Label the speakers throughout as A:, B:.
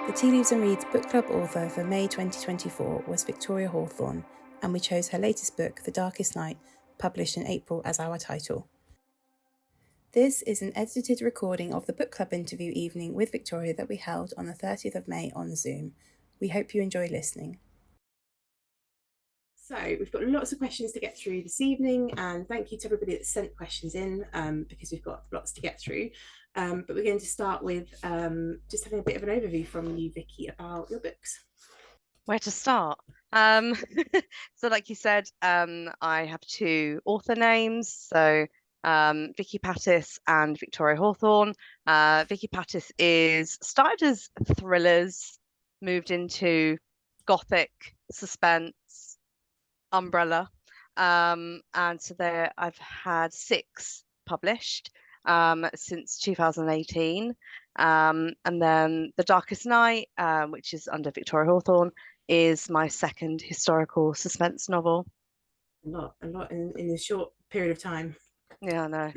A: The Tea Leaves and Reads book club author for May 2024 was Victoria Hawthorne, and we chose her latest book, The Darkest Night, published in April, as our title. This is an edited recording of the book club interview evening with Victoria that we held on the 30th of May on Zoom. We hope you enjoy listening. So we've got lots of questions to get through this evening, and thank you to everybody that sent questions in because we've got lots to get through. But we're going to start with just having a bit of an overview from you, Vikki, about your books.
B: Where to start? So like you said, I have two author names, so Vikki Patis and Victoria Hawthorne. Vikki Patis started as thrillers, moved into gothic, suspense, umbrella, and so there I've had 6 published since 2018, and then The Darkest Night, which is under Victoria Hawthorne, is my second historical suspense novel.
A: A lot in a short period of time.
B: Yeah, I know.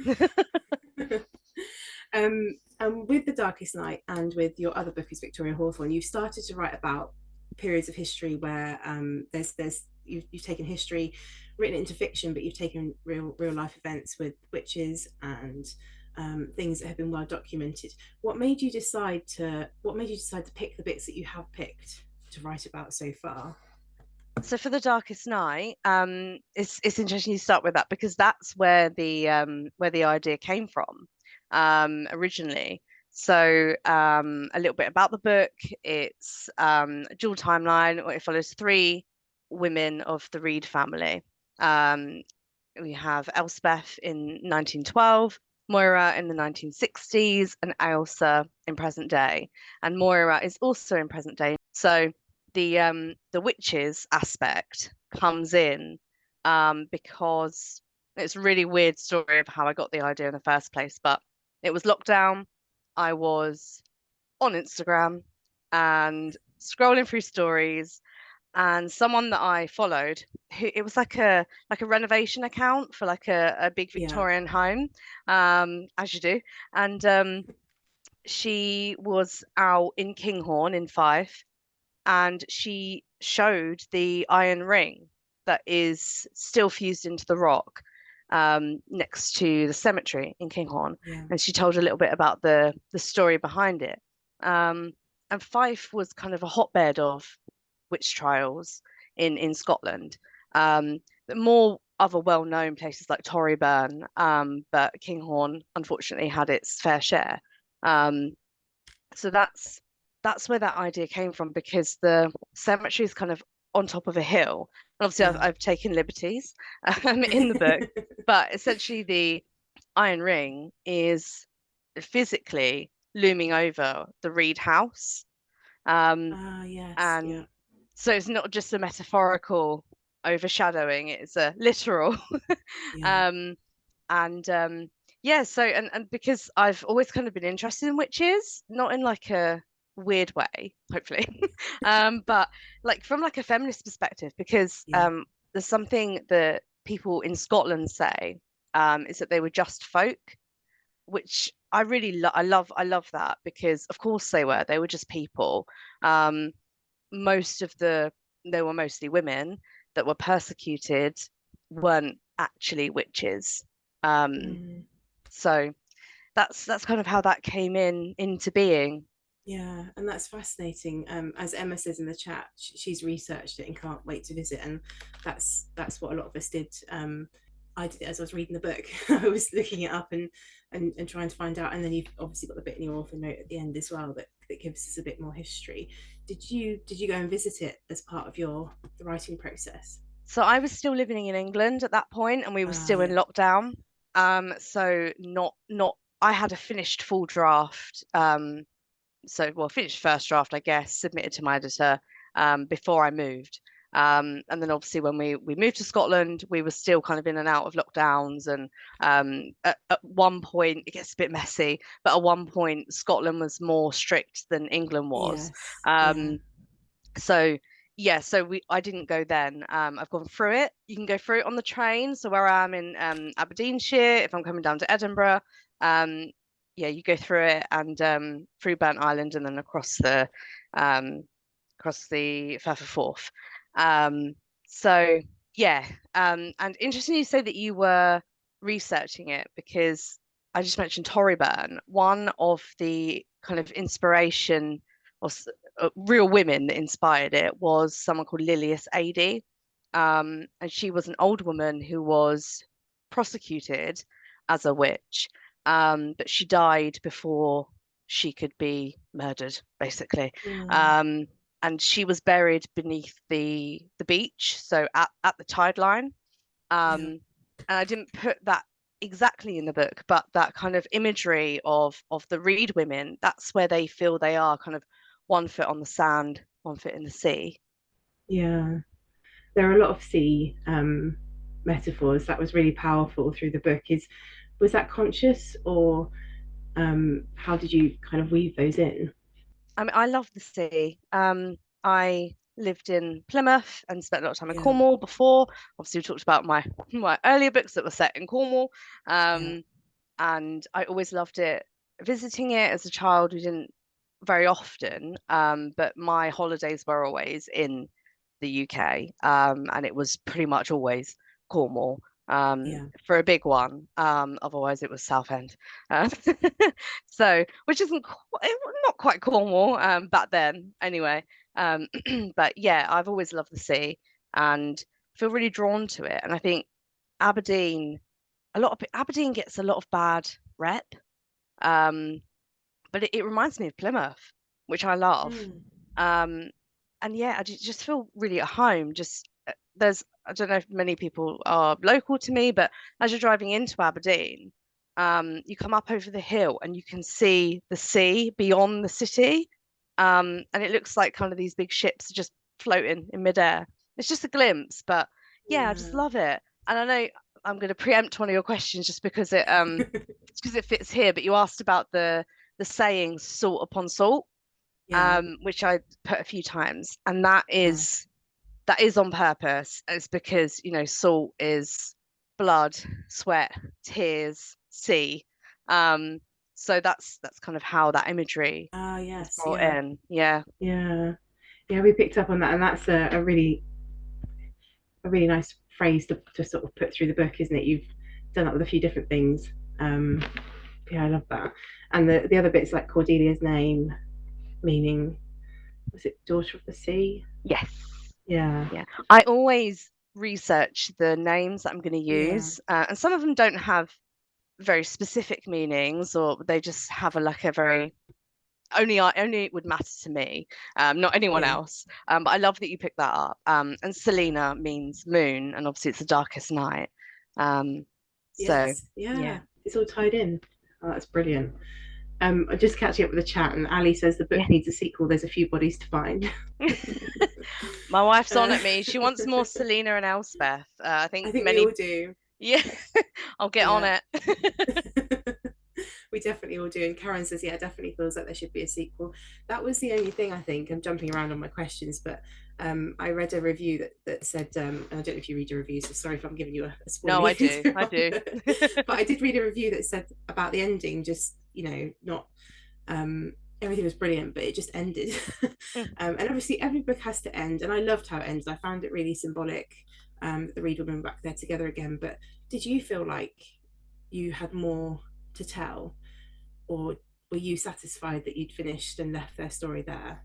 A: And with The Darkest Night and with your other book is Victoria Hawthorne, you've started to write about periods of history where you've taken history, written it into fiction, but you've taken real life events with witches and things that have been well documented. What made you decide to pick the bits that you have picked to write about so far?
B: So for The Darkest Night, it's interesting you start with that because that's where the idea came from originally. So a little bit about the book. It's a dual timeline. It follows 3 women of the Reed family. We have Elspeth in 1912, Moira in the 1960s, and Ailsa in present day. And Moira is also in present day. So the witches aspect comes in because it's a really weird story of how I got the idea in the first place. But it was lockdown. I was on Instagram and scrolling through stories, and someone that I followed, it was like a renovation account for like a big Victorian home, as you do, and she was out in Kinghorn in Fife, and she showed the iron ring that is still fused into the rock next to the cemetery in Kinghorn. And she told a little bit about the story behind it. And Fife was kind of a hotbed of witch trials in Scotland. More other well-known places like Torryburn, but Kinghorn unfortunately had its fair share. So that's where that idea came from, because the cemetery is kind of on top of a hill. And obviously I've taken liberties in the book, but essentially the iron ring is physically looming over the Reed house.
A: Yes.
B: So it's not just a metaphorical overshadowing, it's a literal. So and because I've always kind of been interested in witches, not in like a weird way, hopefully, but like from like a feminist perspective, because there's something that people in Scotland say is that they were just folk, which I really I love that, because of course they were just people. They were mostly women that were persecuted, weren't actually witches. So that's kind of how that came into being.
A: Yeah, and that's fascinating. As Emma says in the chat, she's researched it and can't wait to visit, and that's what a lot of us did. I did it as I was reading the book. I was looking it up and trying to find out, and then you've obviously got the bit in your author note at the end as well that gives us a bit more history. Did you go and visit it as part of the writing process?
B: So I was still living in England at that point, and we were still in lockdown. So not I had a finished full draft. Finished first draft, I guess, submitted to my editor before I moved. And then obviously when we moved to Scotland, we were still kind of in and out of lockdowns, and at one point it gets a bit messy, but at one point Scotland was more strict than England was. So I didn't go then. I've gone through it. You can go through it on the train. So where I am in Aberdeenshire, if I'm coming down to Edinburgh, yeah, you go through it and through Burnt Island and then um, across the Firth of Forth. Um, so yeah, and interesting you say that you were researching it because I just mentioned Torryburn. One of the kind of inspiration or real women that inspired it was someone called Lilias Adey. And she was an old woman who was prosecuted as a witch, but she died before she could be murdered, basically.
A: Mm,
B: Um, and she was buried beneath the beach, so at the tide line.
A: yeah.
B: And I didn't put that exactly in the book, but that kind of imagery of the Reed women, that's where they feel they are, kind of one foot on the sand, one foot in the sea.
A: Yeah. There are a lot of sea metaphors that was really powerful through the book. Is Was that conscious, or how did you kind of weave those in?
B: I mean, I love the sea. I lived in Plymouth and spent a lot of time in
A: Yeah,
B: Cornwall before. Obviously, we talked about my earlier books that were set in Cornwall.
A: yeah,
B: Um, and I always loved it. Visiting it as a child, we didn't very often, but my holidays were always in the UK, and it was pretty much always Cornwall
A: yeah,
B: for a big one. Otherwise, it was Southend. Uh, so, which isn't not quite Cornwall back then, anyway. Um, but yeah, I've always loved the sea and feel really drawn to it. And I think Aberdeen, Aberdeen gets a lot of bad rep, um, but it reminds me of Plymouth, which I love.
A: mm,
B: Um, and yeah, I just feel really at home. Just there's I don't know if many people are local to me, but as you're driving into Aberdeen, you come up over the hill and you can see the sea beyond the city, and it looks like kind of these big ships just floating in midair. It's just a glimpse, but yeah, I just
A: yeah,
B: love it. And I know I'm going to preempt one of your questions just because it fits here, but you asked about the saying salt upon salt,
A: yeah,
B: which I put a few times, and
A: yeah.
B: that is on purpose. It's because, salt is blood, sweat, tears, sea. Um, so that's kind of how that imagery
A: Ah,
B: is
A: yes,
B: brought
A: yeah,
B: in. Yeah.
A: yeah, yeah. We picked up on that, and that's a really nice phrase to sort of put through the book, isn't it? You've done that with a few different things. Um, yeah, I love that. And the other bits like Cordelia's name, meaning, was it daughter of the sea?
B: Yes.
A: Yeah,
B: Yeah. I always research the names that I'm going to
A: yeah,
B: use, and some of them don't have very specific meanings, or they just have like a very only it would matter to me, not anyone
A: yeah,
B: else. But I love that you picked that up. And
A: yeah.
B: Selena means moon, and obviously it's the darkest night. Um, so
A: Yes,
B: yeah,
A: yeah. It's all tied in. Oh, that's brilliant. I'm just catching up with the chat, and Ali says the book
B: yeah.
A: needs a sequel. There's a few bodies to find.
B: My wife's on
A: uh,
B: at me. She wants more Selena and Elspeth. I
A: I
B: think
A: think we
B: many,
A: all do.
B: yeah, I'll get on
A: Yeah.
B: it.
A: We definitely all do. And Karen says, yeah, it definitely feels like there should be a sequel. That was the only thing I think. I'm jumping around on my questions, but I read a review that said, and I don't know if you read your reviews, so sorry if I'm giving you a
B: No,
A: spoiler
B: I do.
A: later
B: I
A: on.
B: do.
A: But I did read a review that said about the ending, just, not everything was brilliant, but it just ended. And obviously, every book has to end, and I loved how it ended. I found it really symbolic that the Reed women were back there together again. But did you feel like you had more to tell, or were you satisfied that you'd finished and left their story there?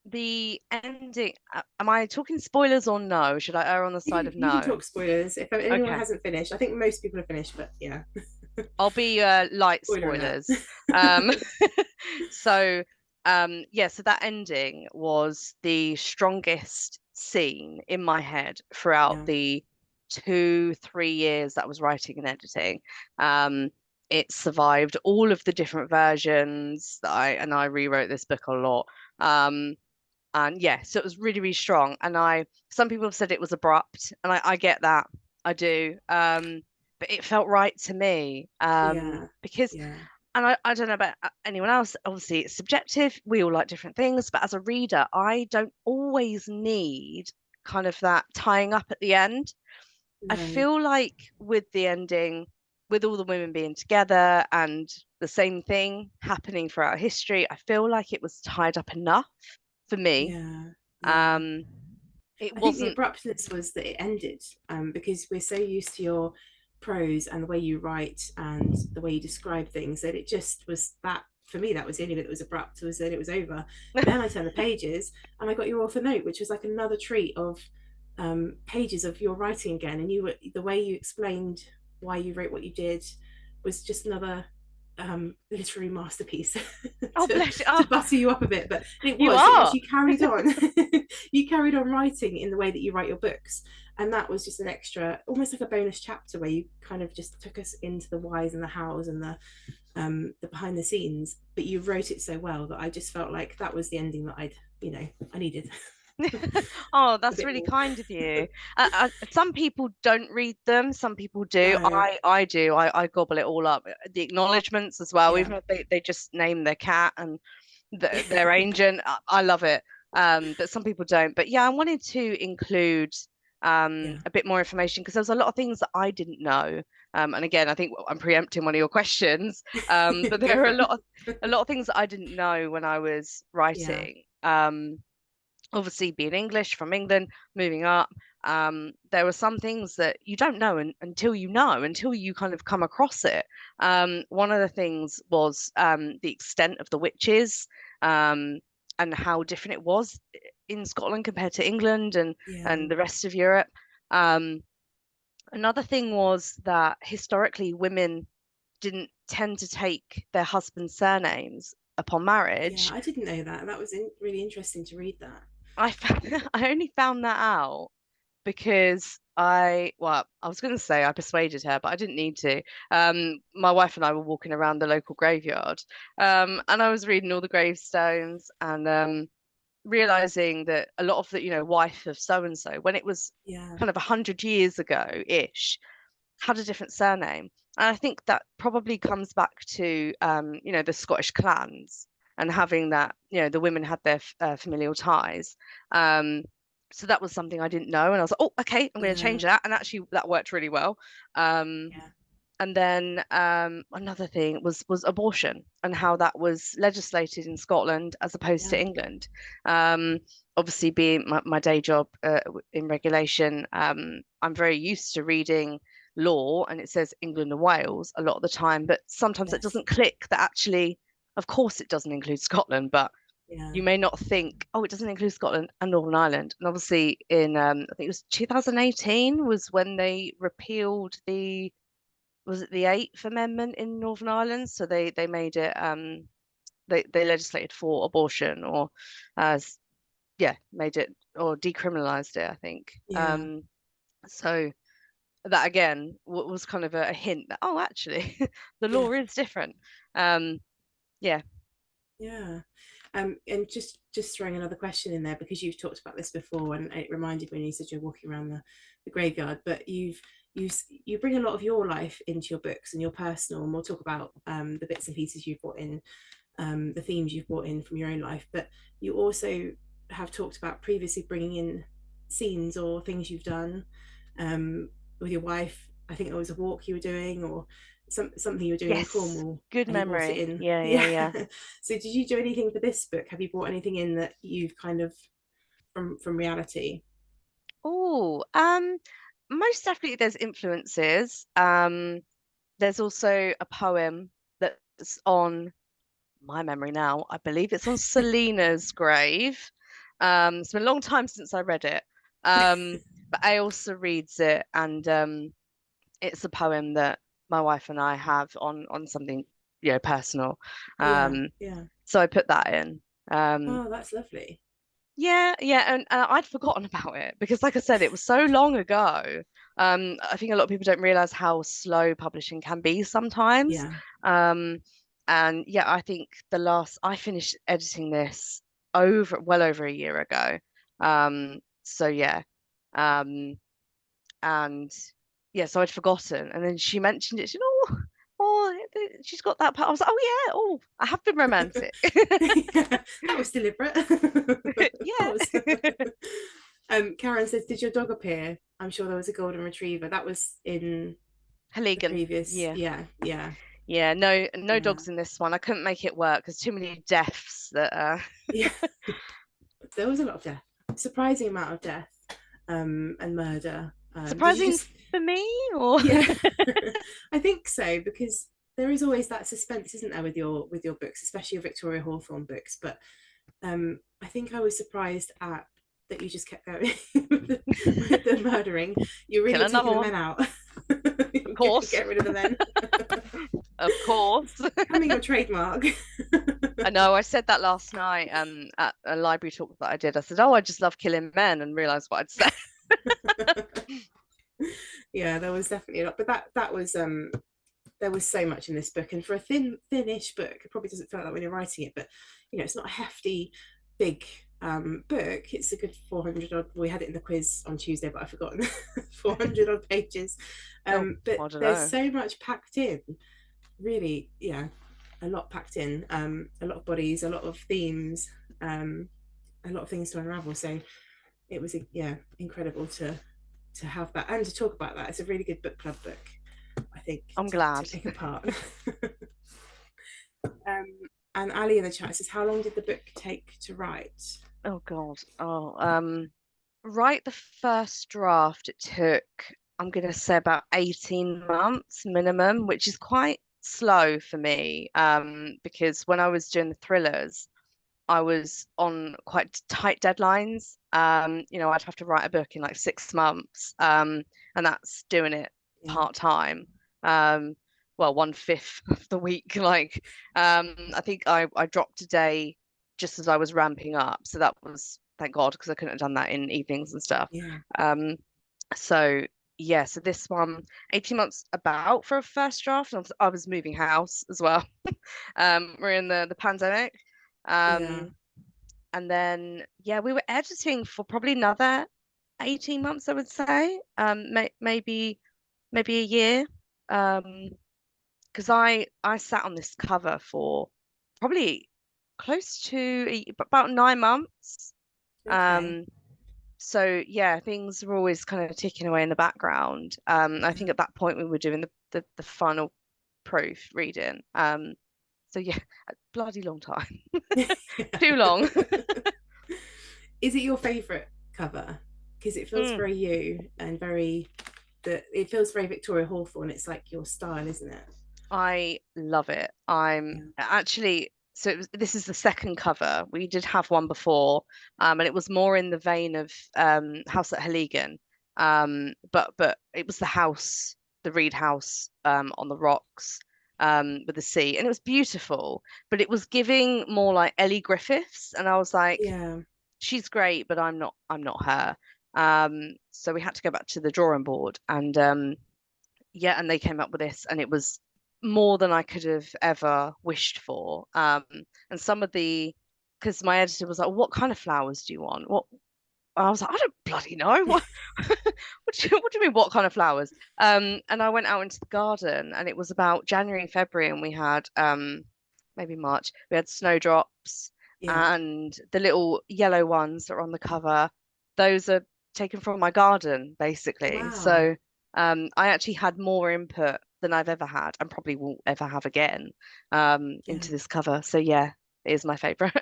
B: The ending, am I talking spoilers or no? Should I err on the
A: You
B: side
A: can
B: of
A: you can
B: no?
A: talk spoilers if anyone
B: Okay.
A: hasn't finished. I think most people have finished, but yeah,
B: I'll be light
A: spoiler alert.
B: spoilers. Um, so yeah, so that ending was the strongest scene in my head throughout
A: Yeah,
B: the 2, 3 years that I was writing and editing. Um, it survived all of the different versions that I rewrote this book a lot. Um, and yeah, so it was really, really strong. And some people have said it was abrupt, and I get that. I do. But it felt right to me.
A: yeah,
B: Because,
A: yeah,
B: and I don't know about anyone else, obviously it's subjective. We all like different things, but as a reader, I don't always need kind of that tying up at the end. I
A: no,
B: feel like with the ending, with all the women being together and the same thing happening throughout history. I feel like it was tied up enough for me.
A: Yeah, yeah.
B: Um, it
A: I think the
B: wasn't.
A: abruptness was that it ended, because we're so used to your prose and the way you write and the way you describe things that it just was that. For me, that was the only bit that was abrupt, was that it was over. Then I turned the pages and I got your author note, which was like another treat of pages of your writing again. And you were, the way you explained why you wrote what you did was just another literary masterpiece
B: Oh,
A: to,
B: bless you.
A: to
B: Oh,
A: butter you up a bit. But
B: you
A: it was
B: are.
A: you carried on. You carried on writing in the way that you write your books, and that was just an extra, almost like a bonus chapter where you kind of just took us into the whys and the hows and the behind the scenes. But you wrote it so well that I just felt like that was the ending that I needed.
B: Oh,
A: A
B: that's
A: bit
B: really
A: more.
B: kind of you. Some people don't read them, some people do.
A: No.
B: I do. I gobble it all up. The acknowledgements as well,
A: Yeah.
B: even if they just name their cat and their agent. I love it. But some people don't. But yeah, I wanted to include
A: Yeah.
B: a bit more information because there was a lot of things that I didn't know. And again, I think I'm preempting one of your questions. But
A: Go
B: there are
A: for
B: a
A: it.
B: lot of things that I didn't know when I was
A: Yeah.
B: writing. Obviously being English from England, moving up, there were some things that you don't know until you know, until you kind of come across it. One of the things was the extent of the witches, um, and how different it was in Scotland compared to England
A: Yeah.
B: and the rest of Europe. Um, Another thing was that historically women didn't tend to take their husband's surnames upon
A: Yeah,
B: marriage.
A: I didn't know that. That was really interesting to read that.
B: I only found that out because well, I was going to say I persuaded her, but I didn't need to. My wife and I were walking around the local graveyard, and I was reading all the gravestones and realizing that a lot of the, wife of so and so, when it was
A: Yeah.
B: kind of 100 years ago ish, had a different surname. And I think that probably comes back to, the Scottish clans and having that, the women had their familial ties. Um, so that was something I didn't know. And I was like, oh, okay, I'm going to change
A: Yeah.
B: that. And actually, that worked really well. Um,
A: Yeah.
B: and then another thing was abortion and how that was legislated in Scotland as opposed to
A: Yeah.
B: England. Um, Obviously, being my day job in regulation, I'm very used to reading law and it says England and Wales a lot of the time, but sometimes it
A: Yes.
B: doesn't click that actually, of course, it doesn't include Scotland, but
A: Yeah.
B: you may not think, oh, it doesn't include Scotland and Northern Ireland. And obviously, I think it was 2018 was when they repealed was it the Eighth Amendment in Northern Ireland? So they made it they legislated for abortion or as yeah made it or decriminalized it, I think.
A: Yeah.
B: So that again was kind of a hint that oh actually the
A: Yeah.
B: law is different. Um, yeah.
A: Yeah. And just throwing another question in there because you've talked about this before, and it reminded me when you said you're walking around the graveyard, but you you bring a lot of your life into your books and your personal, and we'll talk about the bits and pieces you've brought in, the themes you've brought in from your own life, but you also have talked about previously bringing in scenes or things you've done with your wife. I think it was a walk you were doing, or something you were doing in
B: Yes.
A: Cornwall,
B: Good
A: and you brought it
B: memory.
A: in.
B: Yeah, yeah,
A: Yeah.
B: yeah.
A: So did you do anything for this book? Have you brought anything in that you've kind of from reality?
B: Oh, most definitely there's influences. There's also a poem that's on my memory now. I believe it's on Selina's grave. It's been a long time since I read it. But Ailsa reads it, and it's a poem that my wife and I have on something, personal.
A: Yeah.
B: Um,
A: Yeah.
B: so I put that in. Um,
A: Oh, that's lovely.
B: yeah, yeah, and I'd forgotten about it because, like I said, it was so long ago. I think a lot of people don't realize how slow publishing can be sometimes.
A: Yeah.
B: Um, and yeah, I think I finished editing this well over a year ago. So yeah, um, and yeah, so I'd forgotten, and then she mentioned it. She, oh, she's got that part. I was like, oh yeah, oh, I have been romantic.
A: Yeah, that was deliberate. Of course.
B: Yeah.
A: Karen says, "Did your dog appear?" I'm sure there was a golden retriever. That was in the
B: Halligan.
A: previous.
B: Yeah.
A: Yeah, yeah,
B: Yeah, no
A: Yeah,
B: dogs in this one. I couldn't make it work. There's too many deaths that
A: yeah. There was a lot of death, surprising amount of death, and murder. Did you
B: surprising
A: just?
B: for me, or
A: Yeah, I think so, because there is always that suspense, isn't there, with your books, especially your Victoria Hawthorne books. But I think I was surprised at that you just kept going with the murdering. You
B: kill
A: really were
B: another
A: taking the
B: one?
A: men out.
B: Of course,
A: Get rid of the men.
B: of course.
A: Becoming your trademark.
B: I know. I said that last night at a library talk that I did. I said, "Oh, I just love killing men," and realised what I'd said.
A: Yeah, there was definitely a lot, but that was there was so much in this book, and for a thin-ish book, it probably doesn't feel like that when you're writing it, but it's not a hefty, big book. It's a good 400 odd. We had it in the quiz on Tuesday, but I've forgotten. 400 odd pages,
B: Oh,
A: but
B: I don't
A: there's
B: know.
A: so much packed in. Really, yeah, a lot packed in. A lot of bodies, a lot of themes, a lot of things to unravel. So it was, yeah, incredible to have that and to talk about that. It's a really good book club book, I think,
B: I'm
A: to
B: glad.
A: pick apart. um, and Ali in the chat says, "How long did the book take to write?"
B: Oh God. Oh, write the first draft. It took, I'm gonna say, about 18 months minimum, which is quite slow for me. Because when I was doing the thrillers, I was on quite tight deadlines. I'd have to write a book in like 6 months, and that's doing it
A: Yeah,
B: part time. Um, well, 1/5 of the week. Like, I think I dropped a day just as I was ramping up, so that was thank God because I couldn't have done that in evenings and stuff.
A: yeah,
B: Um, so yeah, so this one, 18 months about for a first draft. I was moving house as well. We're in the pandemic.
A: yeah.
B: Um, and then yeah, we were editing for probably another 18 months, I would say. Maybe a year. Um, because I sat on this cover for probably close to about 9 months.
A: Okay.
B: Um, so yeah, things were always kind of ticking away in the background. I think at that point we were doing the final proof reading. So yeah, a bloody long time. Too long.
A: Is it your favorite cover? Because it feels
B: Mm.
A: very you and very that it feels very Victoria Hawthorne. It's like your style, isn't it?
B: I love it. I'm
A: Yeah.
B: actually so this is the second cover. We did have one before, and it was more in the vein of House at Heligan. But it was the house, the Reed house, on the rocks, with the sea, and it was beautiful. But it was giving more like Ellie Griffiths, and I was like,
A: Yeah.
B: she's great, but I'm not her. So we had to go back to the drawing board, and yeah, and they came up with this, and it was more than I could have ever wished for. And some of the, because my editor was like, "What kind of flowers do you want?" What I was like, "I don't bloody know. What, what do you mean? What kind of flowers?" And I went out into the garden, and it was about January and February, and we had maybe March. We had snowdrops,
A: Yeah.
B: and the little yellow ones that are on the cover. Those are taken from my garden, basically.
A: Wow.
B: So I actually had more input than I've ever had, and probably won't ever have again,
A: Yeah.
B: into this cover. So yeah, it is my favorite.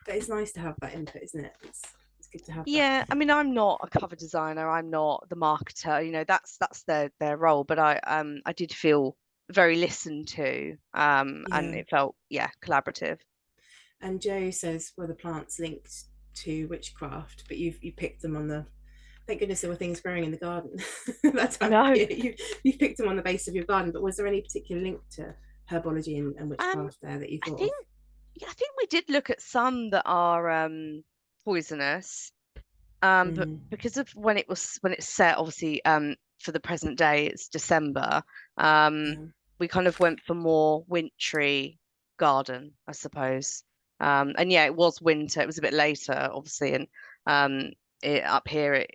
A: But it's nice to have that input, isn't it? It's good to have that.
B: Yeah, I mean, I'm not a cover designer. I'm not the marketer. That's their role. But I did feel very listened to, and
A: Yeah.
B: it felt, yeah, collaborative.
A: And Joe says, "Were the plants linked to witchcraft?" But you picked them on the. Thank goodness there were things growing in the garden that
B: I
A: time of
B: know.
A: year. You picked them on the base of your garden. But was there any particular link to herbology and
B: Um,
A: witchcraft there that you
B: I
A: thought of?
B: think yeah, I think we did look at some that are poisonous. But
A: Mm,
B: because of when it's set, obviously, for the present day, it's December. Um,
A: yeah.
B: we kind of went for more wintry garden, I suppose. And yeah, it was winter. It was a bit later, obviously, and up here,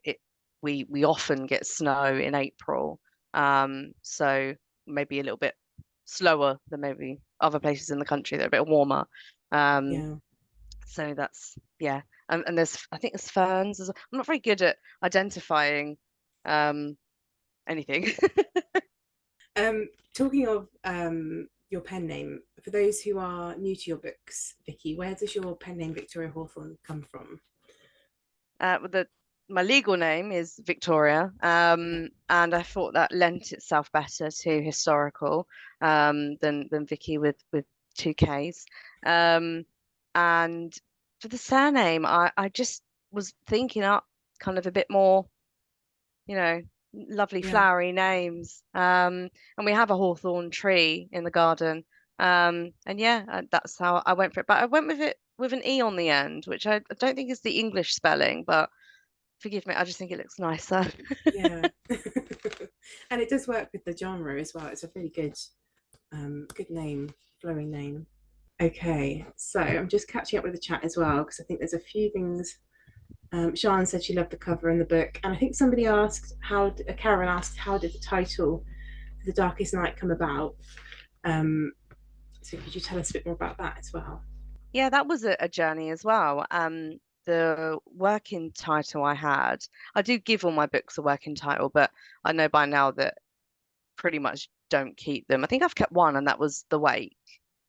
B: we often get snow in April. So maybe a little bit slower than maybe other places in the country that are a bit warmer. Um,
A: Yeah.
B: so that's yeah, and I think there's ferns. I'm not very good at identifying um anything.
A: Talking of your pen name, for those who are new to your books, Vikki, where does your pen name Victoria Hawthorne come from?
B: With the My legal name is Victoria,
A: Yeah,
B: and I thought that lent itself better to historical than Vicky with two Ks. Um, and for the surname, I just was thinking up kind of a bit more, you know, lovely
A: yeah,
B: flowery names. And we have a hawthorn tree in the garden. And yeah, that's how I went for it. But I went with it with an E on the end, which I don't think is the English spelling, but forgive me, I just think it looks nicer.
A: yeah. And it does work with the genre as well. It's a really good name, flowing name. Okay, so I'm just catching up with the chat as well because I think there's a few things. Sian said she loved the cover in the book, and I think somebody asked Karen asked, how did the title "The Darkest Night" come about? Um, so could you tell us a bit more about that as well?
B: Yeah, that was a journey as well. The working title I had, I do give all my books a working title, but I know by now that pretty much don't keep them. I think I've kept one, and that was The Wake.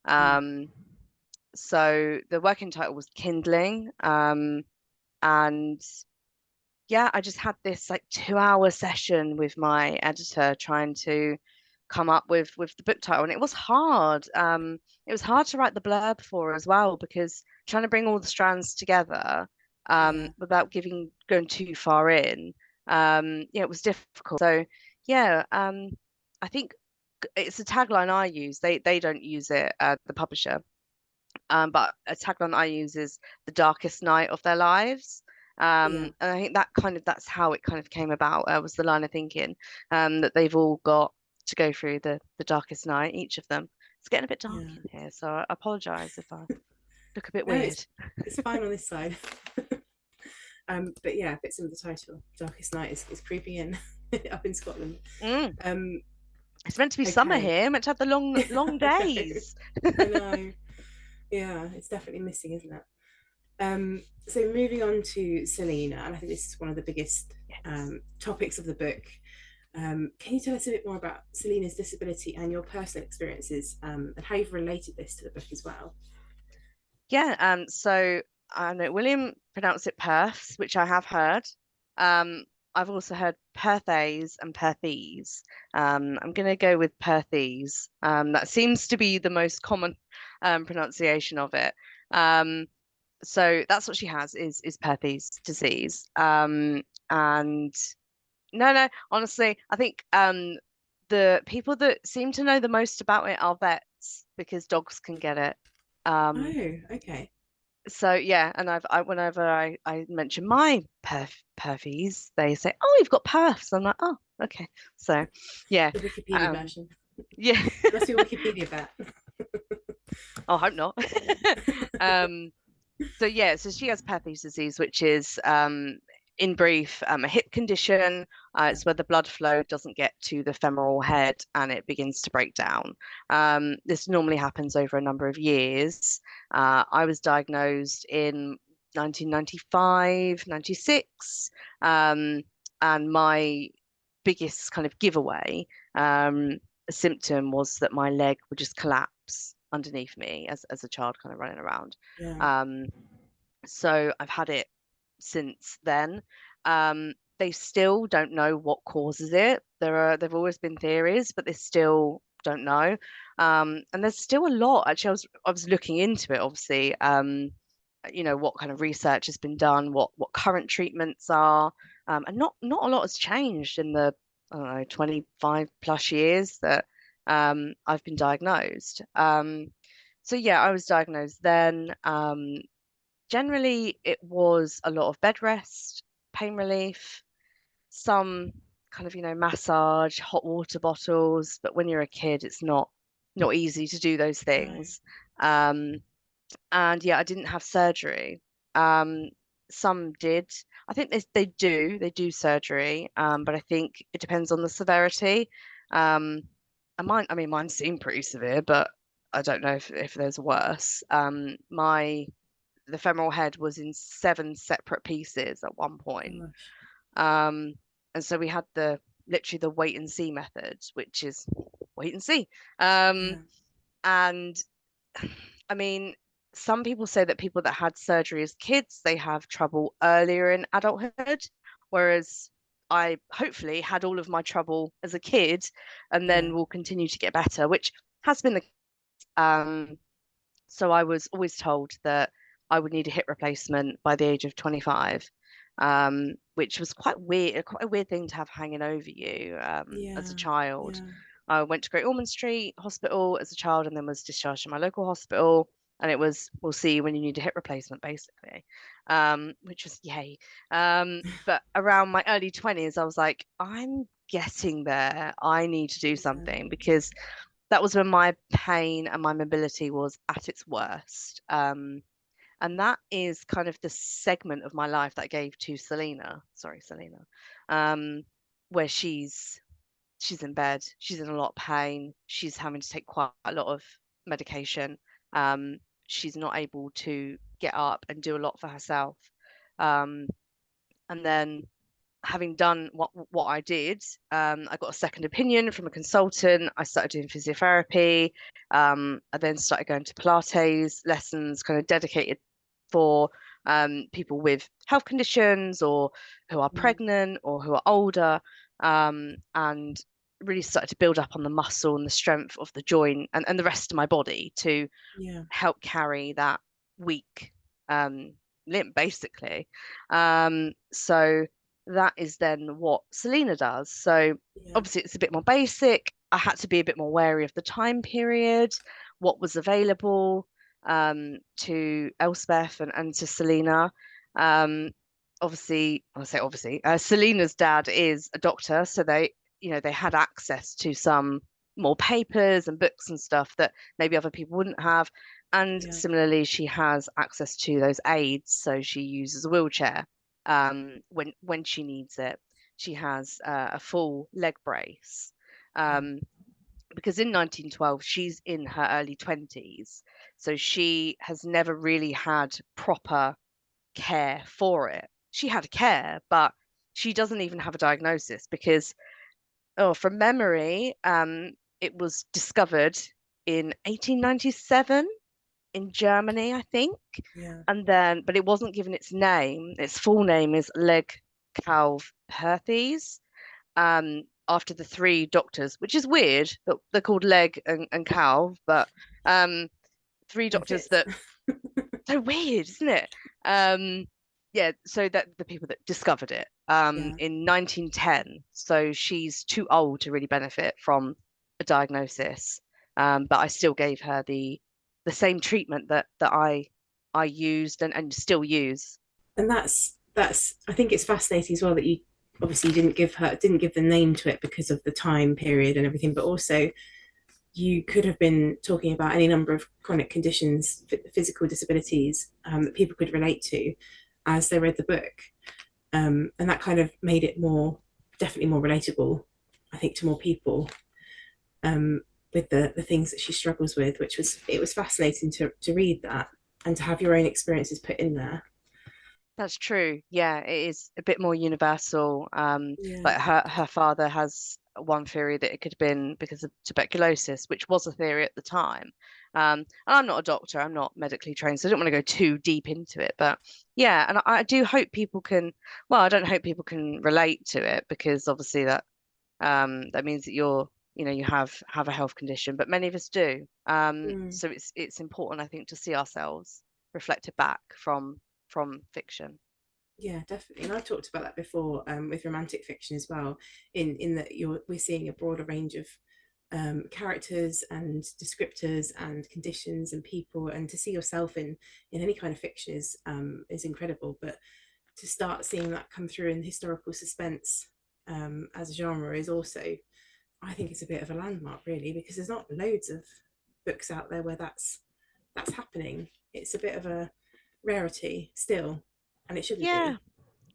A: Mm.
B: Um, so the working title was Kindling. And yeah, I just had this like 2 hour session with my editor trying to come up with the book title, and it was hard. It was hard to write the blurb for as well because trying to bring all the strands together
A: Yeah,
B: without giving going too far in, yeah, it was difficult. So yeah, I think it's a tagline I use. They don't use it, the publisher. But a tagline I use is the darkest night of their lives.
A: yeah,
B: And I think that's how it kind of came about, was the line of thinking, that they've all got to go through the darkest night, each of them. It's getting a bit dark
A: yeah.
B: in here, so I apologize if I look a bit
A: No,
B: weird.
A: it's fine on this side. But yeah, fits in with the title. Darkest Night is creeping in up in Scotland.
B: Mm,
A: Um,
B: it's meant to be summer
A: okay.
B: here, meant to have the long
A: I know.
B: days.
A: I know. Yeah, it's definitely missing, isn't it? So moving on to Selena, and I think this is one of the biggest
B: Yes.
A: topics of the book. Can you tell us a bit more about Selena's disability and your personal experiences, and how you've related this to the book as well?
B: Yeah, so I know William pronounced it Perths, which I have heard. Um, I've also heard Perthes and Perthes. I'm going to go with Perthes. That seems to be the most common pronunciation of it. Um, so that's what she has is Perthes disease. And no, honestly, I think the people that seem to know the most about it are vets because dogs can get it. Um,
A: Oh, okay.
B: so yeah, and whenever I mention my perfies, they say, "Oh, you've got perfs." I'm like, "Oh, okay." So yeah,
A: The Wikipedia
B: um,
A: version.
B: yeah.
A: You must be a Wikipedia vet.
B: I hope not. Um, so yeah, so she has Pepys disease, which is, in brief, a hip condition. It's where the blood flow doesn't get to the femoral head and it begins to break down. This normally happens over a number of years. I was diagnosed in 1995, 96, and my biggest kind of giveaway symptom was that my leg would just collapse underneath me as a child, kind of running around.
A: Yeah.
B: Um, so I've had it since then. They still don't know what causes it. There've always been theories, but they still don't know. And there's still a lot. Actually, I was looking into it, obviously. What kind of research has been done, what current treatments are, and not a lot has changed in the, I don't know, 25 plus years that I've been diagnosed. So yeah, I was diagnosed then. Generally, it was a lot of bed rest, pain relief, some kind of, massage, hot water bottles. But when you're a kid, it's not easy to do those
A: No.
B: things. Um, and yeah, I didn't have surgery. Um, some did. I think they do surgery, but I think it depends on the severity. Um, mine seemed pretty severe, but I don't know if there's worse. The femoral head was in seven separate pieces at one
A: Oh
B: point.
A: gosh.
B: Um, and so we had the literally the wait and see method, which is wait and see. Um,
A: Yeah.
B: and I mean, some people say that people that had surgery as kids, they have trouble earlier in adulthood, whereas I hopefully had all of my trouble as a kid and
A: Yeah.
B: then will continue to get better, which has been the so I was always told that I would need a hip replacement by the age of 25, which was quite a weird thing to have hanging over you as a
A: Yeah.
B: child.
A: Yeah.
B: I went to Great Ormond Street Hospital as a child and then was discharged from my local hospital. And it was, we'll see you when you need a hip replacement, basically, which was yay. But around my early 20s, I was like, I'm getting there. I need to do
A: Yeah.
B: something because that was when my pain and my mobility was at its worst. And that is kind of the segment of my life that I gave to Selena, um, where she's in bed, she's in a lot of pain, she's having to take quite a lot of medication. Um, she's not able to get up and do a lot for herself. Um, and then having done what I did, I got a second opinion from a consultant. I started doing physiotherapy. I then started going to Pilates lessons, kind of dedicated for people with health conditions or who are
A: Mm.
B: pregnant or who are older, and really started to build up on the muscle and the strength of the joint and the rest of my body to
A: Yeah.
B: help carry that weak um, limb, basically. So that is then what Selena does. So
A: Yeah.
B: obviously it's a bit more basic. I had to be a bit more wary of the time period, what was available to Elspeth and to Selena. Um, obviously, I say obviously, Selena's dad is a doctor, so they had access to some more papers and books and stuff that maybe other people wouldn't have. And
A: Yeah.
B: similarly, she has access to those aids, so she uses a wheelchair when she needs it. She has a full leg brace.
A: Yeah.
B: Um, because in 1912 she's in her early 20s, so she has never really had proper care for it. She had care, but she doesn't even have a diagnosis because, oh, from memory, it was discovered in 1897 in Germany, I think.
A: Yeah.
B: And then, but it wasn't given its name. Its full name is Leg Calve Perthes, after the three doctors, which is weird that they're called Leg and Calve, but um, three
A: It
B: doctors
A: fits.
B: that, so weird, isn't it? Um, yeah, so that the people that discovered it
A: Yeah.
B: in 1910. So she's too old to really benefit from a diagnosis. But I still gave her the same treatment that I used and still use.
A: And that's I think it's fascinating as well that you obviously didn't give the name to it because of the time period and everything, but also you could have been talking about any number of chronic conditions, physical disabilities that people could relate to as they read the book, and that kind of made it definitely more relatable, I think, to more people, um, with the things that she struggles with, which was it was fascinating to read that and to have your own experiences put in there.
B: That's true. Yeah, it is a bit more universal.
A: Yeah.
B: Like her father has one theory that it could have been because of tuberculosis, which was a theory at the time. And I'm not a doctor, I'm not medically trained, so I don't want to go too deep into it. But yeah, and I do hope people can, well, I don't hope people can relate to it because obviously that means that you have a health condition, but many of us do.
A: Mm.
B: So it's important, I think, to see ourselves reflected back from fiction.
A: Yeah, definitely. And I've talked about that before, with romantic fiction as well, in that we're seeing a broader range of characters and descriptors and conditions and people, and to see yourself in any kind of fiction is incredible. But to start seeing that come through in historical suspense, as a genre is also, I think, it's a bit of a landmark, really, because there's not loads of books out there where that's happening. It's a bit of a rarity still, and it shouldn't
B: Yeah,
A: be.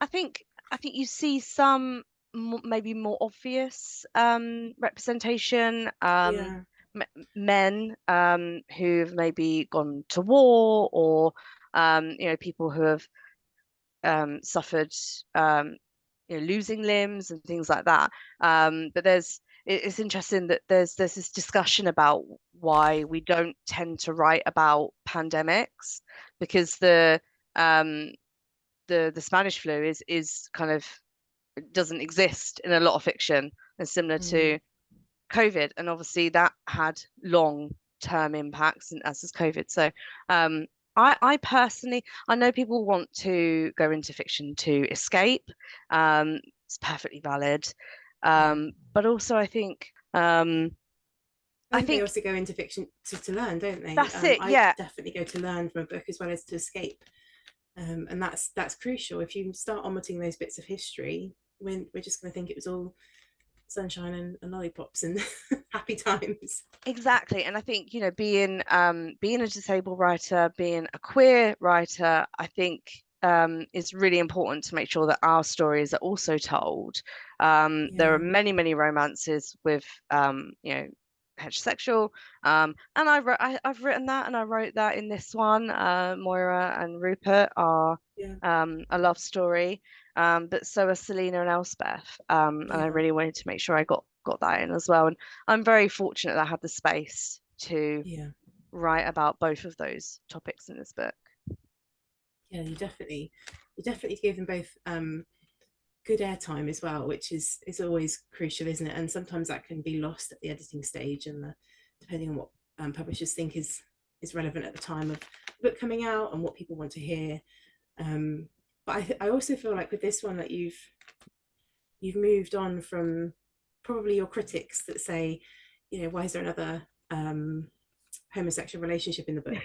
B: I think you see some maybe more obvious representation,
A: Yeah.
B: m men who've maybe gone to war or people who have suffered losing limbs and things like that. But it's interesting that there's this discussion about why we don't tend to write about pandemics, because um the Spanish flu is kind of doesn't exist in a lot of fiction, and similar
A: Mm.
B: to COVID, and obviously that had long term impacts, and as does COVID. So um, I personally, I know people want to go into fiction to escape. It's perfectly valid,
A: Yeah.
B: but also
A: I
B: I
A: think they
B: think
A: also go into fiction to learn, don't they?
B: that's it.
A: I
B: Yeah,
A: definitely go to learn from a book as well as to escape. And that's crucial. If you start omitting those bits of history, we're just going to think it was all sunshine and lollipops and happy times.
B: exactly. And I think, being a disabled writer, being a queer writer, I think is really important to make sure that our stories are also told. There are
A: Yeah,
B: many, many romances with heterosexual. And I've written that, and I wrote that in this one. Moira and Rupert are
A: yeah,
B: a love story. But so are Selena and Elspeth. And I
A: yeah,
B: really wanted to make sure I got that in as well. And I'm very fortunate that I had the space to
A: yeah,
B: write about both of those topics in this book.
A: yeah. You definitely give them both good airtime as well, which is always crucial, isn't it? And sometimes that can be lost at the editing stage, and depending on what publishers think is relevant at the time of the book coming out and what people want to hear. But I also feel like with this one that you've moved on from probably your critics that say, why is there another homosexual relationship in the book?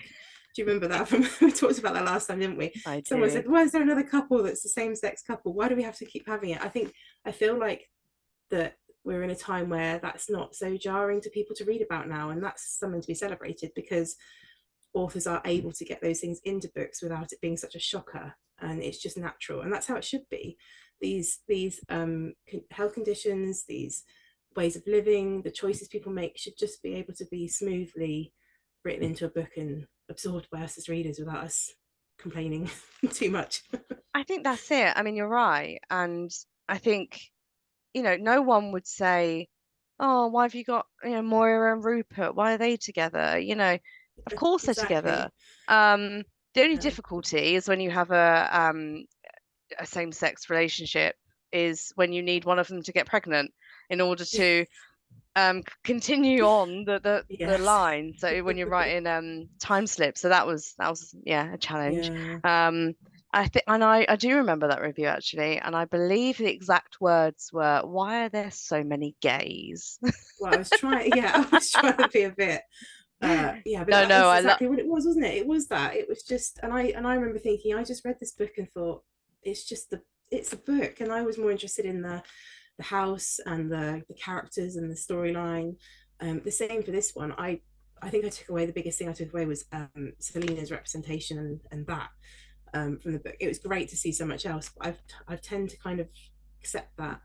A: Do you remember that from we talked about that last time, didn't we?
B: I
A: Someone
B: do.
A: said, why is there another couple that's the same sex couple? Why do we have to keep having it? I feel like that we're in a time where that's not so jarring to people to read about now, and that's something to be celebrated because authors are able to get those things into books without it being such a shocker, and it's just natural, and that's how it should be. These health conditions, these ways of living, the choices people make should just be able to be smoothly written into a book and absorbed by us as readers without us complaining too much.
B: I think that's it. I mean, you're right. And I think, no one would say, oh, why have you got, Moira and Rupert? Why are they together? Of course they're together.
A: Exactly.
B: Um, the only
A: Yeah.
B: difficulty is when you have a same-sex relationship, is when you need one of them to get pregnant in order to continue on the
A: Yes.
B: line. So when you're writing time slips, so that was yeah, a challenge.
A: Yeah.
B: um I think, and I do remember that review actually, and I believe the exact words were, why are there so many gays?
A: Well, I was trying to be a bit yeah, but
B: No,
A: that
B: no,
A: is
B: I love.
A: exactly what it was, wasn't it? It was that. It was just, and I remember thinking, I just read this book and thought, it's just it's a book, and I was more interested in the house and the characters and the storyline. The same for this one. I think I took away the biggest thing I took away was Selena's representation and that from the book. It was great to see so much else, but I tend to kind of accept that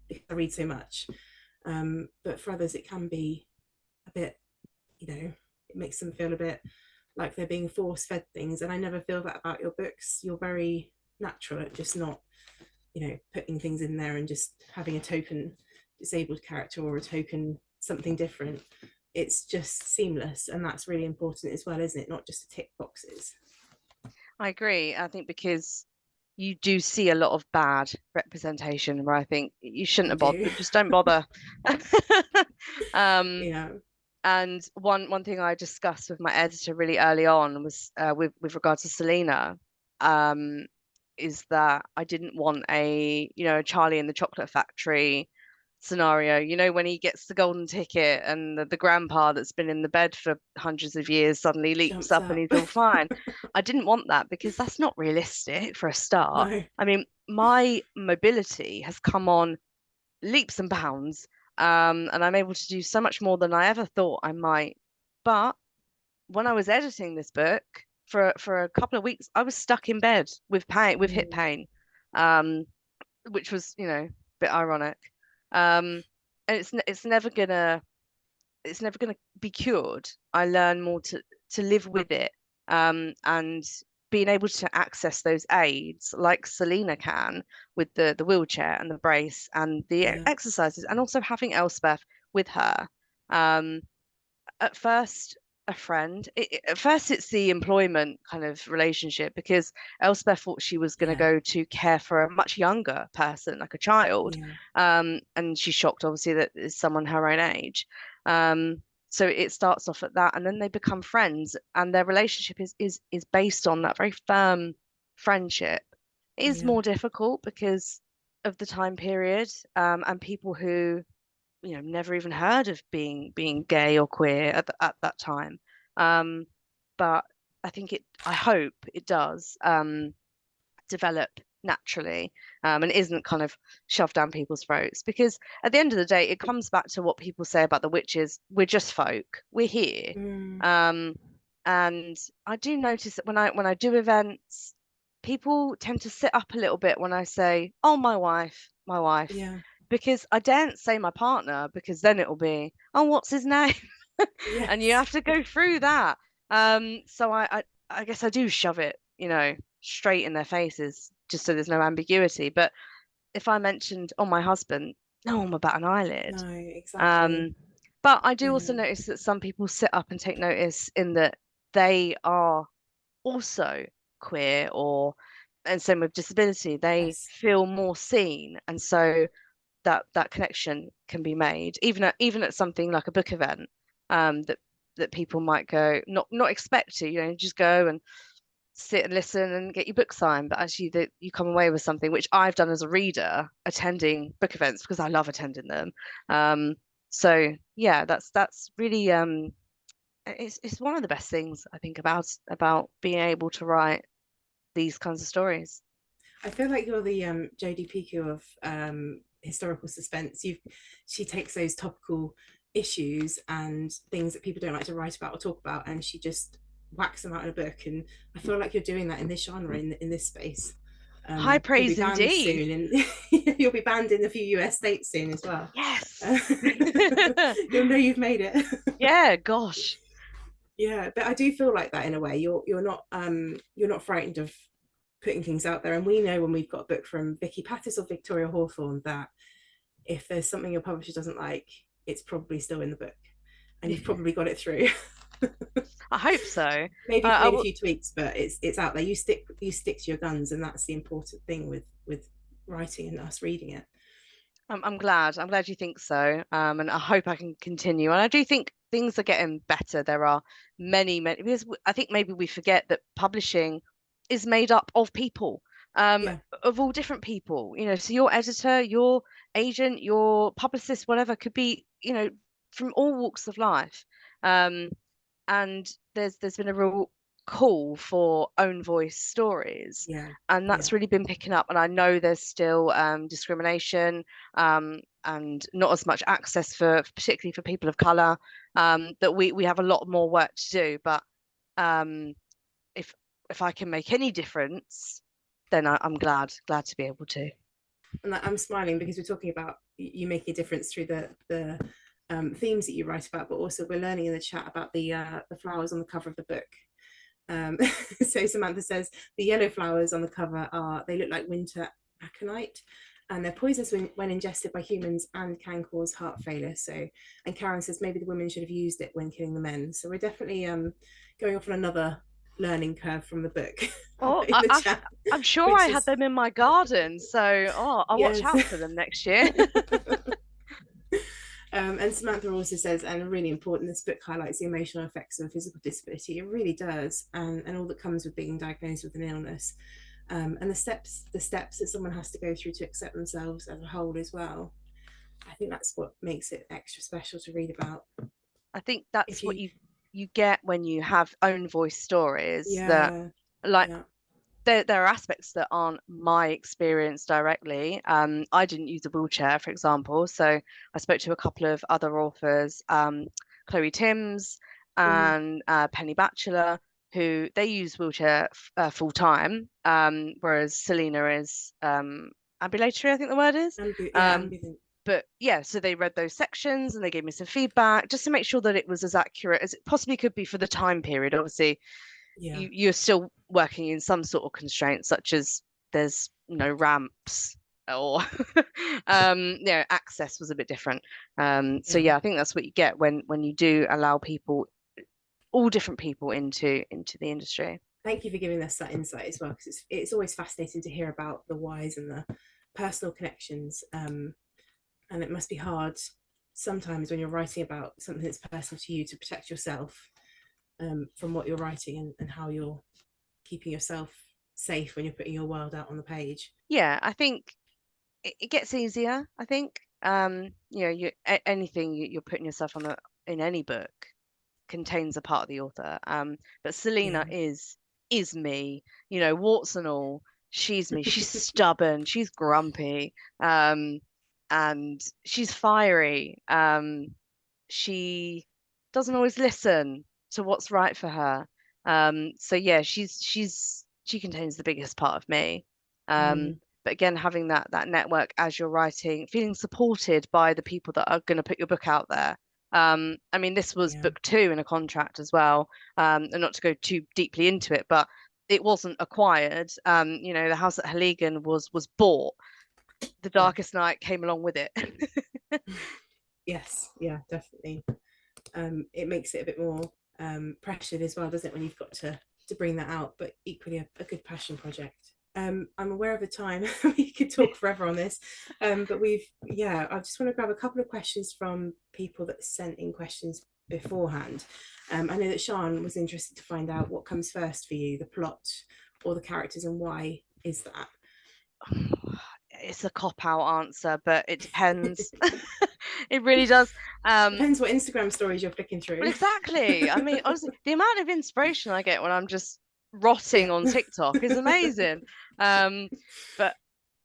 A: because I read so much. But for others, it can be a bit, it makes them feel a bit like they're being force fed things. And I never feel that about your books. You're very natural at just not, putting things in there and just having a token disabled character or a token something different. It's just seamless. And that's really important as well, isn't it? Not just to tick boxes.
B: I agree. I think because you do see a lot of bad representation where I think you shouldn't
A: You
B: have
A: do.
B: bothered, just don't bother. um
A: Yeah.
B: And one thing I discussed with my editor really early on was, with regard to Selena, um, is that I didn't want a Charlie in the Chocolate Factory scenario. When he gets the golden ticket and the grandpa that's been in the bed for hundreds of years suddenly leaps
A: Jumps
B: up and
A: up.
B: he's all fine. I didn't want that because that's not realistic for a start.
A: No.
B: I mean, my mobility has come on leaps and bounds. And I'm able to do so much more than I ever thought I might. But when I was editing this book for a couple of weeks, I was stuck in bed with pain, with hip
A: Mm.
B: pain, um, which was, a bit ironic. And it's never gonna be cured. I learn more to live with it. And being able to access those aids like Selena can with the wheelchair and the brace and the
A: Yeah.
B: exercises, and also having Elspeth with her. Um, at first a friend. At first, it's the employment kind of relationship because Elspeth thought she was going to
A: Yeah.
B: go to care for a much younger person, like a child,
A: Yeah.
B: and she's shocked, obviously, that it's someone her own age. Um, so it starts off at that, and then they become friends, and their relationship is based on that very firm friendship. It is
A: Yeah.
B: more difficult because of the time period, and people who never even heard of being gay or queer at that time. um but I hope it does develop naturally, and isn't kind of shoved down people's throats, because at the end of the day it comes back to what people say about the witches: we're just folk, we're here.
A: Mm.
B: um and I do notice that when I do events, people tend to sit up a little bit when I say, oh, my wife,
A: Yeah.
B: because I daren't say my partner, because then it'll be, oh, what's his name? And you
A: Yes.
B: have to go through that. So I guess I do shove it, straight in their faces, just so there's no ambiguity. But if I mentioned, oh, my husband, no one would bat an eyelid.
A: No, exactly.
B: Um, but I do also
A: Yeah.
B: notice that some people sit up and take notice in that they are also queer, and same with disability, they
A: Yes.
B: feel more seen. And so that connection can be made even at something like a book event, that people might go, not expect to, just go and sit and listen and get your book signed, but actually that you come away with something, which I've done as a reader attending book events because I love attending them. So yeah, that's really it's one of the best things I think about being able to write these kinds of stories.
A: I feel like you're the Jodie Picoult of historical suspense. She takes those topical issues and things that people don't like to write about or talk about, and she just whacks them out in a book. And I feel like you're doing that in this genre, in this space.
B: High
A: You'll be
B: praise
A: banned
B: indeed.
A: soon, and you'll be banned in a few US states soon as well.
B: Yes.
A: Uh, you'll know you've made it.
B: Yeah, gosh.
A: Yeah, but I do feel like that in a way. You're not frightened of putting things out there. And we know when we've got a book from Vikki Patis or Victoria Hawthorne that if there's something your publisher doesn't like, it's probably still in the book, and you've probably got it through.
B: I hope so.
A: Maybe you've
B: I
A: made a
B: w
A: few tweaks, but it's out there. You stick to your guns, and that's the important thing with writing and us reading it.
B: I'm glad. I'm glad you think so. And I hope I can continue. And I do think things are getting better. There are many, because I think maybe we forget that publishing is made up of people,
A: Yeah.
B: of all different people. So your editor, your agent, your publicist, whatever, could be, from all walks of life. Um, and there's been a real call for own voice stories,
A: Yeah.
B: and
A: Yeah.
B: that's really been picking up. And I know there's still discrimination, and not as much access for particularly for people of color, that we have a lot more work to do. But um, if if I can make any difference, then I'm glad to be able to.
A: And I'm smiling because we're talking about you making a difference through the themes that you write about, but also we're learning in the chat about the flowers on the cover of the book. Um, so Samantha says the yellow flowers on the cover they look like winter aconite, and they're poisonous when ingested by humans and can cause heart failure. So, and Karen says maybe the women should have used it when killing the men. So we're definitely going off on another learning curve from the book
B: Oh,
A: in the chat,
B: I'm sure I
A: which
B: had
A: is
B: them in my garden, so I'll watch
A: yes.
B: out for them next year.
A: And Samantha also says, and really important, this book highlights the emotional effects of physical disability. It really does, and all that comes with being diagnosed with an illness, and the steps that someone has to go through to accept themselves as a whole as well. I think that's what makes it extra special to read about.
B: I think
A: If
B: that's what
A: you,
B: you get when you have own voice stories that,
A: yeah,
B: like,
A: yeah,
B: there are aspects that aren't my experience directly. I didn't use a wheelchair, for example, so I spoke to a couple of other authors, Chloe Timms
A: mm,
B: and Penny Batchelor, who they use wheelchair full time, whereas Selena is ambulatory, I think the word is.
A: yeah,
B: Um, but yeah, so they read those sections and they gave me some feedback just to make sure that it was as accurate as it possibly could be for the time period. Obviously,
A: Yeah.
B: you're still working in some sort of constraints, such as there's no ramps or access was a bit different. So
A: Yeah.
B: yeah, I think that's what you get when you do allow people, all different people into the industry.
A: Thank you for giving us that insight as well, because it's always fascinating to hear about the whys and the personal connections. And it must be hard sometimes when you're writing about something that's personal to you to protect yourself from what you're writing, and how you're keeping yourself safe when you're putting your world out on the page.
B: Yeah, I think it gets easier. I think anything you're putting yourself on in any book contains a part of the author. But Selena
A: Yeah.
B: is me, warts and all. She's me. She's stubborn. She's grumpy. And she's fiery. She doesn't always listen to what's right for her. So yeah, she contains the biggest part of me. Um,
A: Mm,
B: but again, having that network as you're writing, feeling supported by the people that are going to put your book out there. I mean, this was
A: yeah.
B: book 2 in a contract as well. And not to go too deeply into it, but it wasn't acquired. The house at Heligan was bought. The
A: Yeah.
B: Darkest Night came along with it.
A: Yes. Yeah. Definitely. It makes it a bit more pressured as well, doesn't it, when you've got to bring that out, but equally a good passion project. I'm aware of the time. We could talk forever on this, but I just want to grab a couple of questions from people that sent in questions beforehand. I know that Sean was interested to find out what comes first for you, the plot or the characters, and why is that?
B: It's a cop out answer, but it depends. It really does.
A: Depends what Instagram stories you're flicking
B: Well,
A: through.
B: exactly. I mean, honestly, the amount of inspiration I get when I'm just rotting
A: Yeah.
B: on TikTok is amazing. Um, but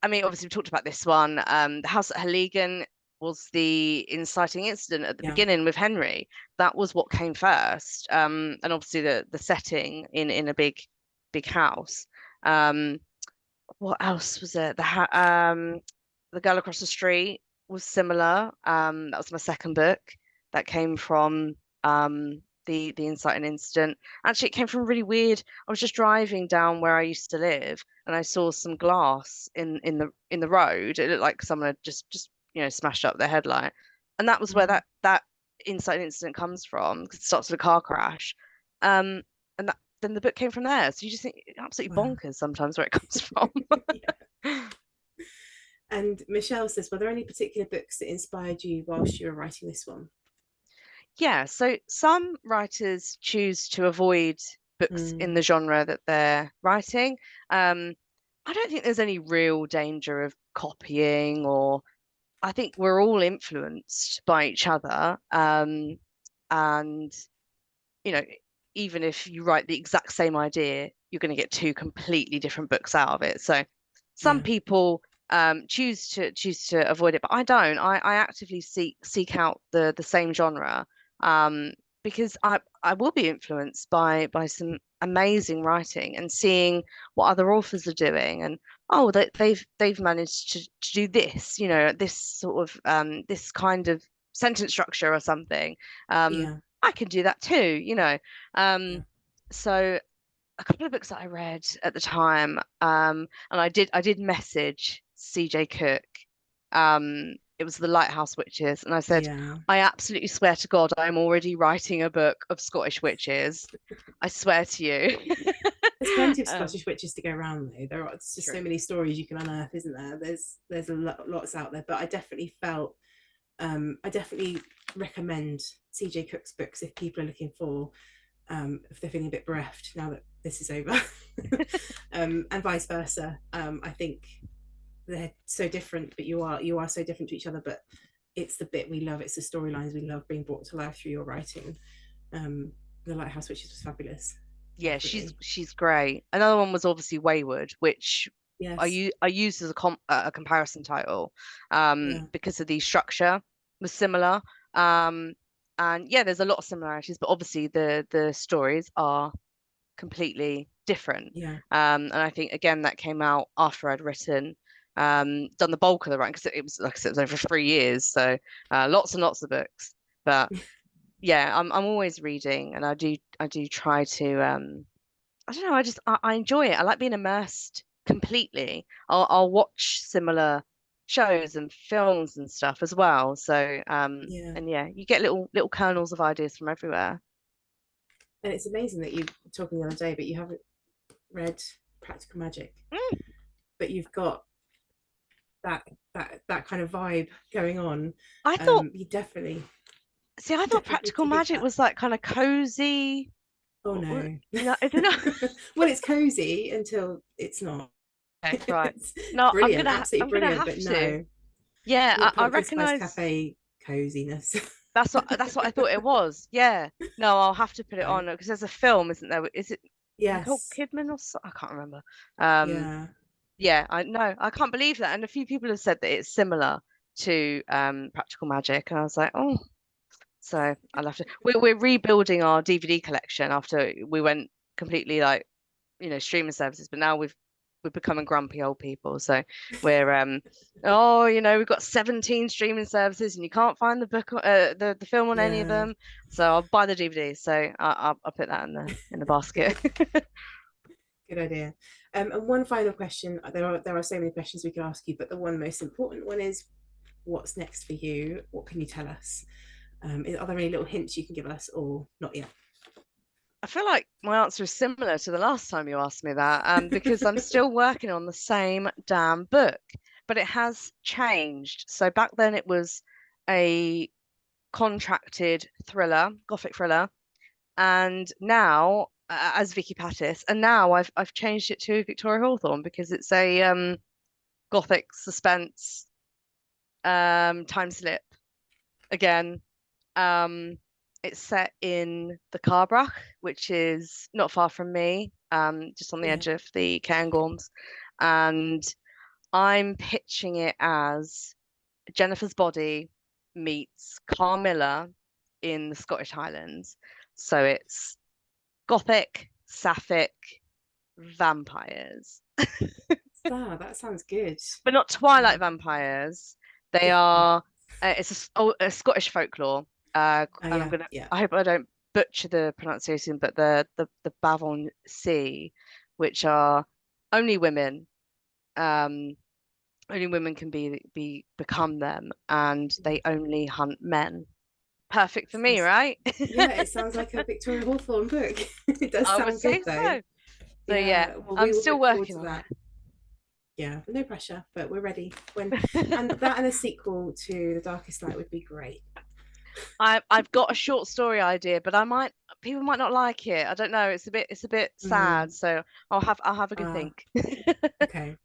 B: I mean, obviously, we talked about this one. The house at Heligan was the inciting incident at the
A: Yeah.
B: beginning with Henry. That was what came first. And obviously the setting in a big house. Um, what else was it? The Girl Across the Street was similar. That was my second book. That came from the Insight and Incident. Actually, it came from really weird. I was just driving down where I used to live, and I saw some glass in the road. It looked like someone had just smashed up their headlight, and that was where
A: Mm.
B: that Insight and Incident comes from. 'Cause it starts with a car crash. And then the book came from there. So you just think absolutely
A: Wow.
B: bonkers sometimes where it comes from.
A: Yeah. And Michelle says, were there any particular books that inspired you whilst you were writing this one?
B: Yeah, so some writers choose to avoid books in
A: Mm,
B: the genre that they're writing. Um, I don't think there's any real danger of copying, or I think we're all influenced by each other. And you know, even if you write the exact same idea, you're going to get two completely different books out of it. So some
A: yeah.
B: people choose to avoid it, but I don't. I actively seek out the same genre, um, because I will be influenced by some amazing writing and seeing what other authors are doing, and oh, they've managed to do this, this sort of this kind of sentence structure or something. Um,
A: Yeah.
B: I can do that too.
A: Yeah.
B: Um, so a couple of books that I read at the time, and I did message CJ Cook. It was The Lighthouse Witches, and I said,
A: Yeah.
B: I absolutely swear to God, I'm already writing a book of Scottish witches. I swear to you.
A: There's plenty of
B: Um,
A: Scottish witches to go around though. There's just so
B: True.
A: many stories you can unearth, isn't there? There's lots out there, but I definitely felt I definitely recommend CJ Cook's books if people are looking for if they're feeling a bit bereft now that this is over, and vice versa. I think they're so different, but you are so different to each other. But it's the bit we love. It's the storylines we love being brought to life through your writing. Um, the Lighthouse Witches was fabulous,
B: Yeah, she's
A: definitely.
B: she's great. Another one was obviously Wayward, which
A: Yes,
B: I used as a comparison title,
A: yeah,
B: because of the structure was similar. Um, and yeah, there's a lot of similarities, but obviously the stories are completely different.
A: yeah.
B: And I think again that came out after I'd done the bulk of the writing, because it was, like I said, it was over 3 years, so lots and lots of books. But yeah, I'm always reading, and I do try to. I don't know, I enjoy it. I like being immersed completely. I'll watch similar shows and films and stuff as well. So
A: Yeah.
B: and yeah, you get little kernels of ideas from everywhere.
A: And it's amazing that you were talking the other day, but you haven't read Practical Magic,
B: Mm,
A: but you've got that that kind of vibe going on.
B: I thought,
A: You definitely
B: see, I thought
A: definitely need
B: Practical
A: to read
B: Magic
A: that.
B: was like kind of cozy.
A: Oh no.
B: No, is it not?
A: Well, it's cozy until it's not.
B: Okay, right.
A: It's
B: No,
A: brilliant, absolutely
B: I'm gonna
A: brilliant,
B: have
A: but
B: to.
A: no,
B: Yeah,
A: not
B: I
A: pumpkin spice
B: recognize
A: cafe coziness.
B: that's what I thought it was. Yeah. No, I'll have to put it
A: No.
B: on because there's a film, isn't there? Is it Nicole
A: Yes.
B: Kidman or so? I can't remember. Um,
A: Yeah.
B: yeah, I know. I can't believe that. And a few people have said that it's similar to Practical Magic, and I was like, oh, so I'll have to. We're rebuilding our DVD collection after we went completely like, streaming services, but now we're becoming grumpy old people. So we're oh, we've got 17 streaming services and you can't find the book the film on any of
A: Yeah.
B: them. So I'll buy the DVDs. So I'll put that in the basket.
A: Good idea. And one final question. There are so many questions we could ask you, but the one most important one is, what's next for you? What can you tell us? Are there any little hints you can give us, or not yet?
B: I feel like my answer is similar to the last time you asked me that, because I'm still working on the same damn book, but it has changed. So back then it was a contracted thriller, gothic thriller, and now as Vikki Patis, and now I've changed it to Victoria Hawthorne because it's a gothic suspense time slip again. Um, it's set in the Carbrach, which is not far from me, just on the
A: Yeah.
B: edge of the Cairngorms, and I'm pitching it as Jennifer's Body meets Carmilla in the Scottish Highlands. So it's gothic, sapphic, vampires,
A: Ah, that sounds good.
B: but not Twilight
A: Um,
B: vampires. They
A: Different.
B: are. It's a Scottish folklore,
A: Oh
B: and
A: yeah, yeah,
B: I hope I don't butcher the pronunciation, but the Bavon Sea, which are only women. Um, only women can become them, and
A: yeah.
B: they only hunt men. Perfect for me,
A: Sounds-
B: right?
A: yeah, it sounds like a Victoria Hawthorne book. It does
B: I would
A: sound good
B: say
A: though.
B: so. So yeah,
A: Yeah, well,
B: I'm
A: we will
B: still
A: look forward
B: working
A: to
B: on
A: that.
B: it.
A: Yeah, no pressure, but we're ready. And that and a sequel to The Darkest Night would be great.
B: I've got a short story idea, but I might people might not like it. I don't know. It's a bit
A: Mm,
B: sad, so I'll have a good
A: ah,
B: think.
A: okay.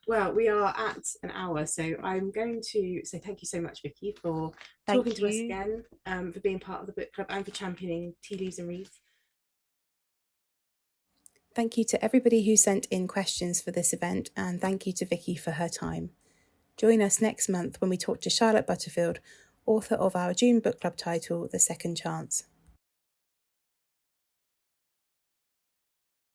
A: Well, we are at an hour, so I'm going to say thank you so much, Vikki, for talking
B: Thank
A: to us
B: you.
A: again, for being part of the book club and for championing Tea Leaves and Reads. Thank you to everybody who sent in questions for this event, and thank you to Vikki for her time. Join us next month when we talk to Charlotte Butterfield, author of our June book club title, The Second Chance.